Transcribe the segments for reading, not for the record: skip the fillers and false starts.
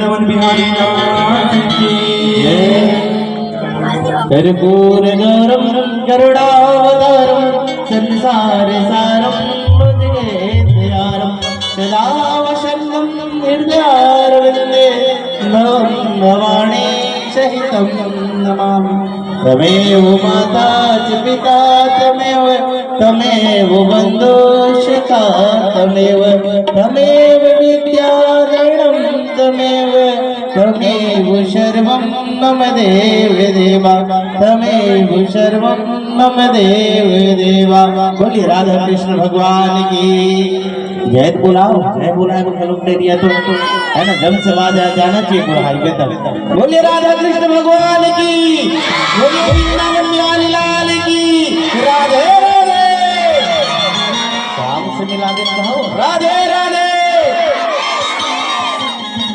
वृंदावन बिहारी नाथ की कर्पूर गौरम गरुडावतारम संसार सारम भुजगेन्द्रहारम सदा वसन्तं हृदयारविन्दे भवं भवानी सहितं नमामि। त्वमेव माता च पिता त्वमेव बन्धुसखा त्वमेव विद्याधरणं त्वमेव सर्वं मम देव देवा त्वमेव सर्वं मम देव देवा। बोलिए राधा कृष्ण भगवान की जय। बुलाओ जय बुलाए लोग दे दिया तो है ना, जम से आवाज आ जाना चाहिए पूरा हाईवे तक। बोलिए राधा कृष्ण भगवान की, बोलिए वृंदावन बिहारी लाल की। राधे राधे, शाम से मिला के कहो राधे राधे।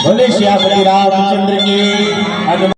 बोले श्यामली रामचंद्र की।